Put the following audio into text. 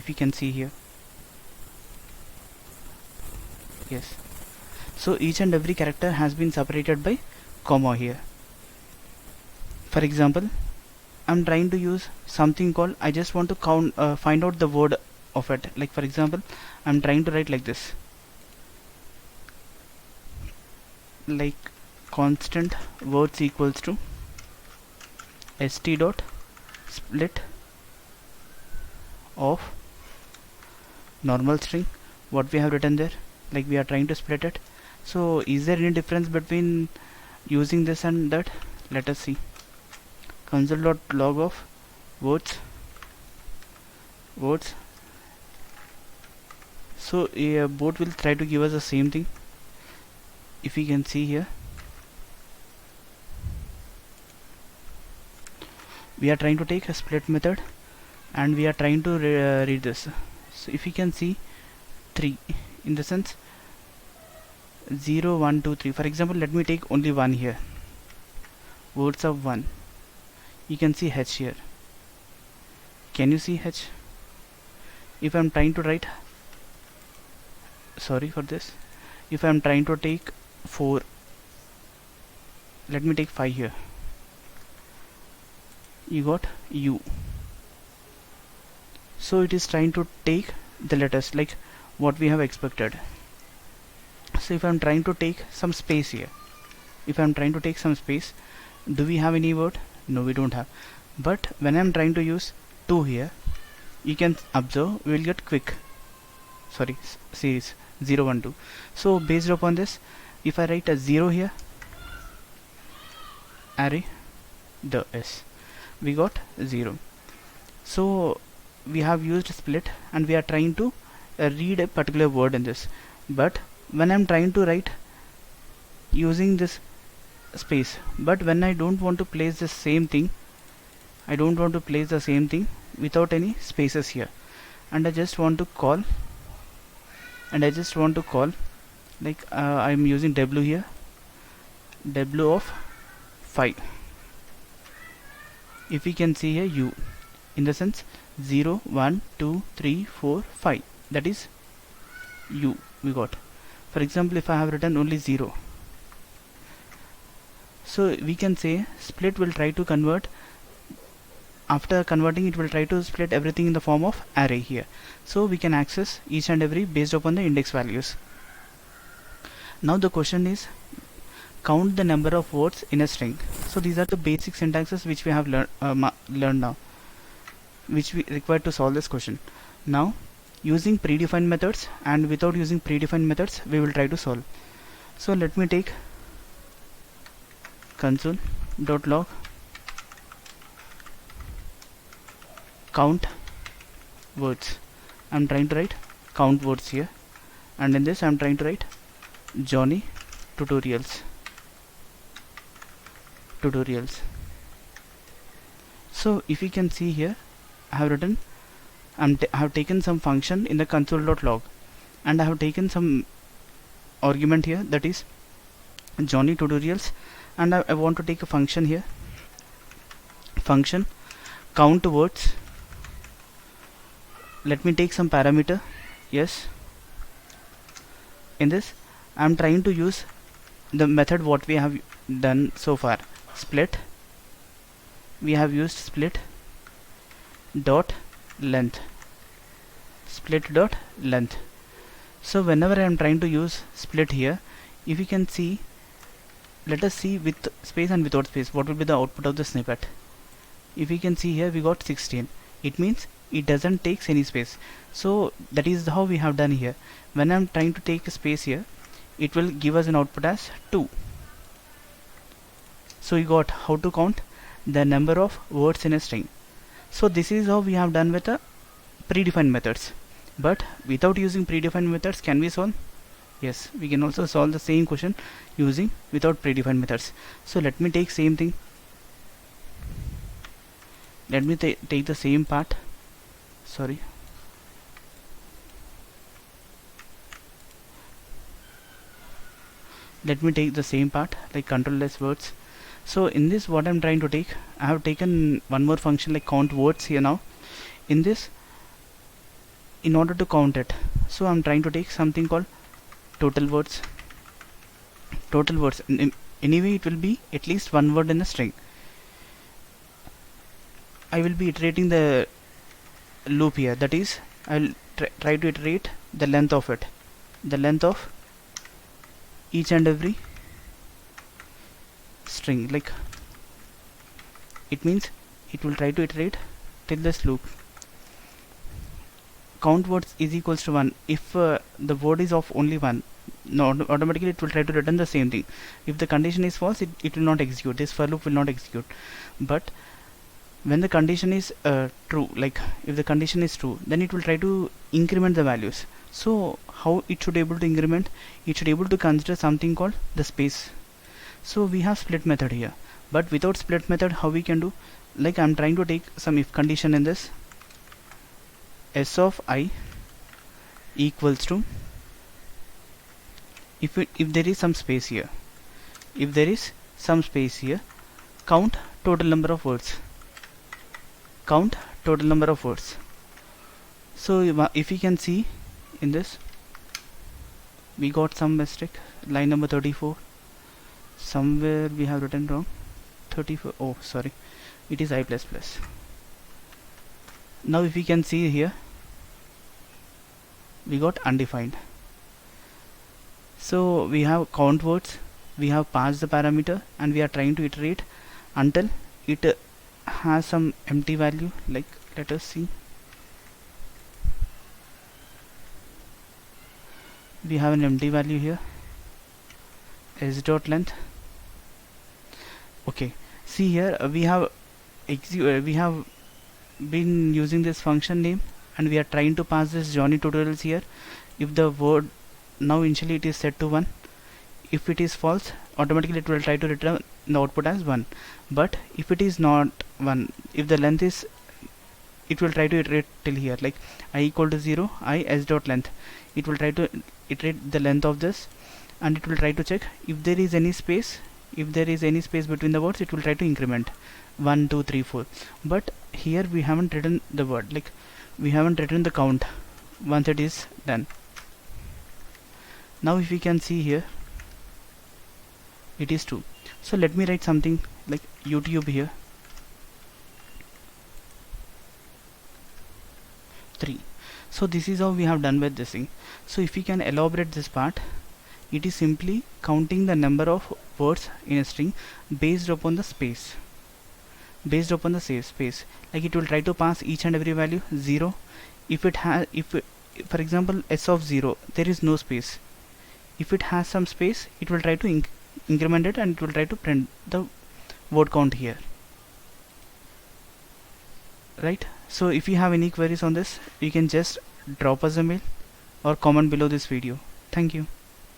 if you can see here. Yes, so each and every character has been separated by comma here. For example, I'm trying to use something called, I just want to find out the word of it. Like for example, I'm trying to write like this, like constant words equals to st dot split of normal string, what we have written there, like we are trying to split it. So is there any difference between using this and that? Let us see. Console.log of words. So both will try to give us the same thing. If we can see here, we are trying to take a split method and we are trying to read this. So if you can see 3, in the sense 0 1 2 3. For example, let me take only 1 here, words of 1. You can see H here. Can you see H? If I'm trying to write, sorry for this, if I'm trying to take 4, let me take 5 here, you got U. So it is trying to take the letters like what we have expected. So if I'm trying to take some space here, do we have any word? No, we don't have. But when I'm trying to use 2 here, you can observe we will get quick, sorry, series 0 1 2. So based upon this, if I write a 0 here, array the s, we got 0. So we have used split and we are trying to read a particular word in this. But when I'm trying to write using this space, but when I don't want to place the same thing, without any spaces here, and I just want to call, like I'm using w here, w of 5. If we can see here u, in the sense 0 1 2 3 4 5, that is u we got. For example, if I have written only 0, so we can say split will try to convert, after converting it will try to split everything in the form of array here. So we can access each and every based upon the index values. Now the question is, count the number of words in a string. So these are the basic syntaxes which we have learned now, which we require to solve this question. Now using predefined methods and without using predefined methods we will try to solve. So let me take console.log count words. I'm trying to write count words here, and in this I'm trying to write Johnny tutorials. So if you can see here, I have written, I have taken some function in the console.log and I have taken some argument here, that is Johnny tutorials, and I want to take a function here, function count words. Let me take some parameter, yes. In this I am trying to use the method what we have done so far, split. We have used split dot length. So whenever I am trying to use split here, if you can see, let us see with space and without space what will be the output of the snippet. If you can see here, we got 16. It means it doesn't take any space. So that is how we have done here. When I am trying to take a space here, it will give us an output as 2. So you got how to count the number of words in a string. So this is how we have done with the predefined methods. But without using predefined methods, can we solve? Yes, we can also solve the same question using without predefined methods. So let me take same thing. Let me take the same part. Sorry. Let me take the same part, like controlless words. So in this, what I'm trying to take, I have taken one more function like count words here now. In this, in order to count it, so I'm trying to take something called total words. Anyway, it will be at least one word in a string. I will be iterating the loop here, that is I'll try to iterate the length of it, the length of each and every string. Like, it means it will try to iterate till this loop. Count words is equals to 1. If the word is of only one, no, automatically it will try to return the same thing. If the condition is false, it will not execute, this for loop will not execute. But when the condition is true, like if the condition is true, then it will try to increment the values. So how it should able to increment? It should able to consider something called the space. So we have split method here, but without split method, how we can do? Like, I'm trying to take some if condition in this. S of I equals to, if there is some space here, if there is some space here, count total number of words, count total number of words. So if you can see in this, we got some mistake, line number 34, somewhere we have written wrong, 34, oh sorry, it is I++. Now if we can see here, we got undefined. So we have count words, we have passed the parameter, and we are trying to iterate until it has some empty value. Like, let us see, we have an empty value here, s dot length. Okay, see here, we have been using this function name, and we are trying to pass this Johnny tutorials here. If the word, now initially it is set to 1, if it is false, automatically it will try to return the output as 1. But if it is not 1, if the length is, it will try to iterate till here, like I equal to 0, I s dot length. It will try to iterate the length of this, and it will try to check if there is any space. If there is any space between the words, it will try to increment 1, 2, 3, 4. But here we haven't written the word, like we haven't written the count once it is done. Now if we can see here, it is 2. So let me write something like YouTube here, 3. So this is how we have done with this thing. So if we can elaborate this part, it is simply counting the number of words in a string based upon the space, based upon the safe space. Like, it will try to pass each and every value 0. If it has, for example s of 0, there is no space. If it has some space, it will try to increment it, and it will try to print the word count here, right? So if you have any queries on this, you can just drop us a mail or comment below this video. Thank you.